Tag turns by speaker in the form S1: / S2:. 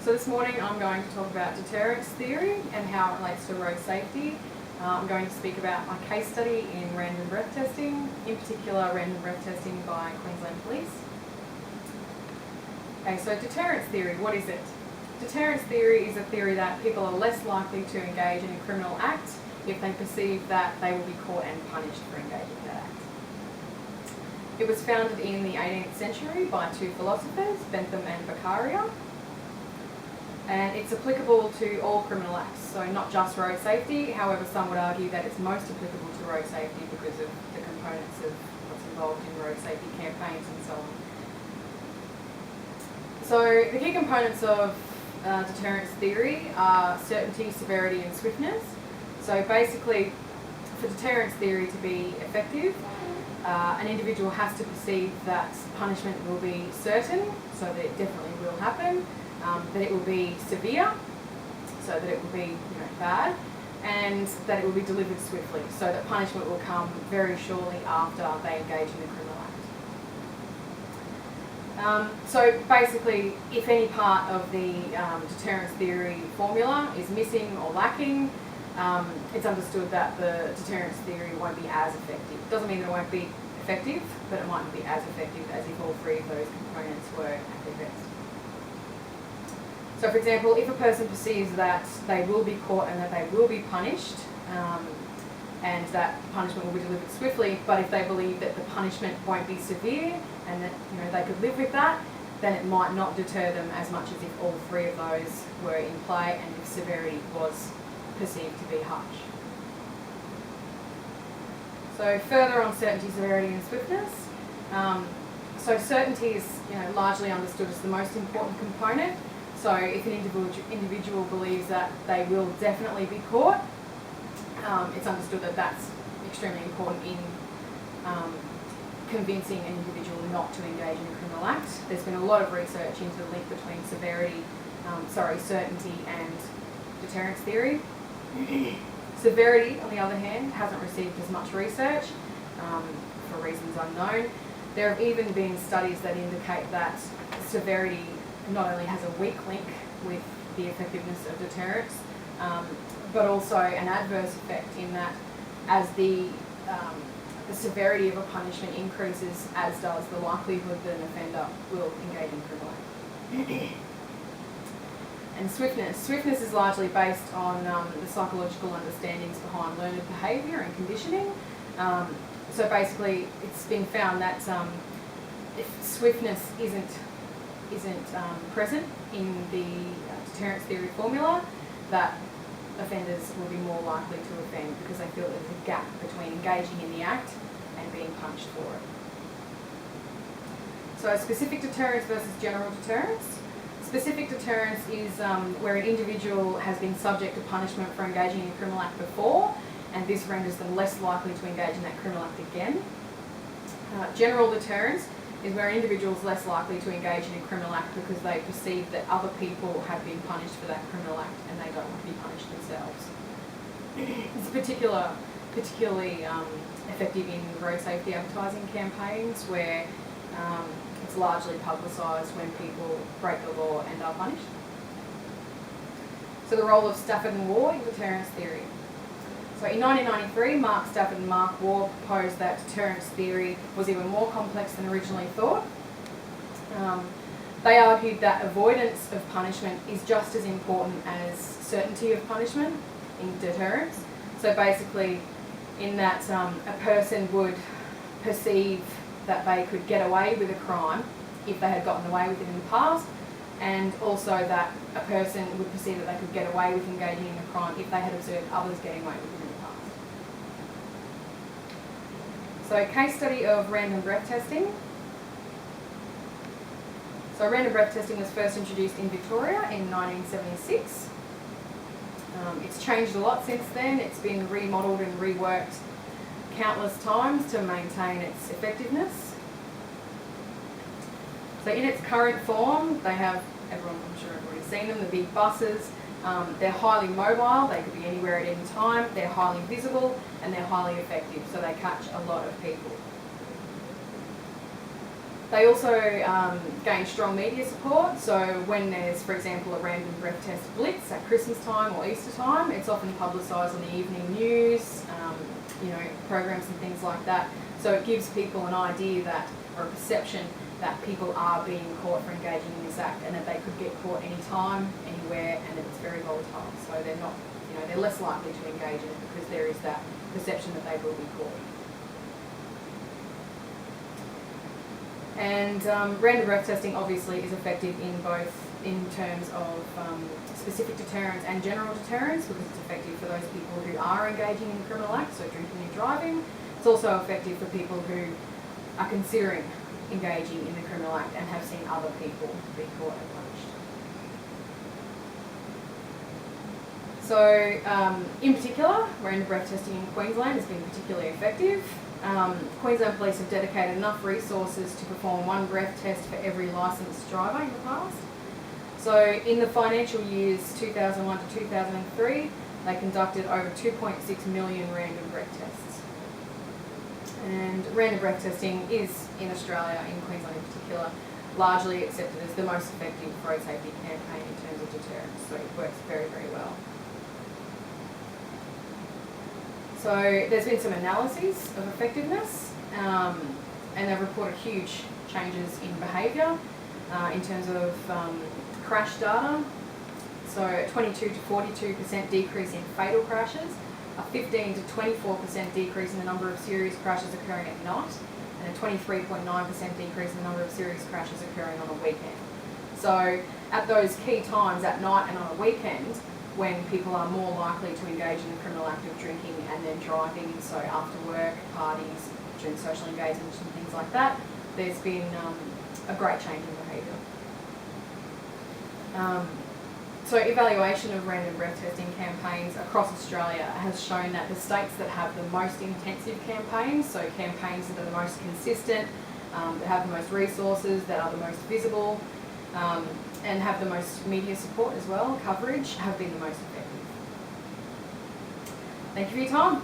S1: So this morning I'm going to talk about deterrence theory and how it relates to road safety. I'm going to speak about my case study in random breath testing, in particular random breath testing by Queensland Police. Okay, so deterrence theory, what is it? Deterrence theory is a theory that people are less likely to engage in a criminal act if they perceive that they will be caught and punished for engaging in that act. It was founded in the 18th century by two philosophers, Bentham and Beccaria. And it's applicable to all criminal acts, so not just road safety. However, some would argue that it's most applicable to road safety because of the components of what's involved in road safety campaigns and so on. So the key components of deterrence theory are certainty, severity and swiftness. So basically, for deterrence theory to be effective, an individual has to perceive that punishment will be certain, so that it definitely will happen, that it will be severe, so that it will be bad, and that it will be delivered swiftly, so that punishment will come very shortly after they engage in the criminal act. So basically, if any part of the deterrence theory formula is missing or lacking, it's understood that the deterrence theory won't be as effective. It doesn't mean that it won't be effective, but it might not be as effective as if all three of those components were at their best. So for example, if a person perceives that they will be caught and that they will be punished, and that punishment will be delivered swiftly, but if they believe that the punishment won't be severe and that they could live with that, then it might not deter them as much as if all three of those were in play and if severity was perceived to be harsh. So further on certainty, severity and swiftness. So certainty is largely understood as the most important component. So if an individual believes that they will definitely be caught, it's understood that that's extremely important in convincing an individual not to engage in a criminal act. There's been a lot of research into the link between certainty and deterrence theory. Severity, on the other hand, hasn't received as much research for reasons unknown. There have even been studies that indicate that severity not only has a weak link with the effectiveness of deterrence, but also an adverse effect in that as the severity of a punishment increases, as does the likelihood that an offender will engage in criminal act. And swiftness. Swiftness is largely based on the psychological understandings behind learned behaviour and conditioning. So basically, it's been found that if swiftness isn't present in the deterrence theory formula, that offenders will be more likely to offend because they feel there's a gap between engaging in the act and being punished for it. So specific deterrence versus general deterrence. Specific deterrence is where an individual has been subject to punishment for engaging in a criminal act before, and this renders them less likely to engage in that criminal act again. General deterrence is where an individual is less likely to engage in a criminal act because they perceive that other people have been punished for that criminal act and they don't want to be punished themselves. It's particularly effective in road safety advertising campaigns where it's largely publicised when people break the law and are punished. So the role of Stafford and Waugh in deterrence theory. So in 1993, Mark Stafford and Mark Waugh proposed that deterrence theory was even more complex than originally thought. They argued that avoidance of punishment is just as important as certainty of punishment in deterrence. So basically, in that a person would perceive that they could get away with a crime if they had gotten away with it in the past, and also that a person would perceive that they could get away with engaging in a crime if they had observed others getting away with it in the past. So case study of random breath testing. So random breath testing was first introduced in Victoria in 1976. It's changed a lot since then. It's been remodelled and reworked countless times to maintain its effectiveness. So in its current form, they have, I'm sure everybody's seen them, the big buses. They're highly mobile, they could be anywhere at any time, they're highly visible and they're highly effective, so they catch a lot of people. They also gain strong media support. So when there's, for example, a random breath test blitz at Christmas time or Easter time, it's often publicised on the evening news, programs and things like that. So it gives people an idea that, or a perception that people are being caught for engaging in this act, and that they could get caught anytime, anywhere, and that it's very volatile. So they're not, they're less likely to engage in it because there is that perception that they will be caught. And random breath testing obviously is effective in terms of specific deterrence and general deterrence, because it's effective for those people who are engaging in criminal acts, so drinking and driving. It's also effective for people who are considering engaging in the criminal act and have seen other people be caught and punished. So in particular, random breath testing in Queensland has been particularly effective. Queensland Police have dedicated enough resources to perform one breath test for every licensed driver in the past. So in the financial years 2001 to 2003, they conducted over 2.6 million random breath tests. And random breath testing is, in Australia, in Queensland in particular, largely accepted as the most effective road safety campaign in terms of deterrence. So it works very, very well. So there's been some analyses of effectiveness, and they've reported huge changes in behaviour in terms of crash data. So a 22 to 42% decrease in fatal crashes, a 15 to 24% decrease in the number of serious crashes occurring at night, and a 23.9% decrease in the number of serious crashes occurring on a weekend. So at those key times at night and on a weekend, when people are more likely to engage in the criminal act of drinking and then driving, so after work, parties, during social engagements and things like that, there's been a great change in behaviour. So evaluation of random breath testing campaigns across Australia has shown that the states that have the most intensive campaigns, so campaigns that are the most consistent, that have the most resources, that are the most visible, and have the most media support as well, coverage, have been the most effective. Thank you for your time.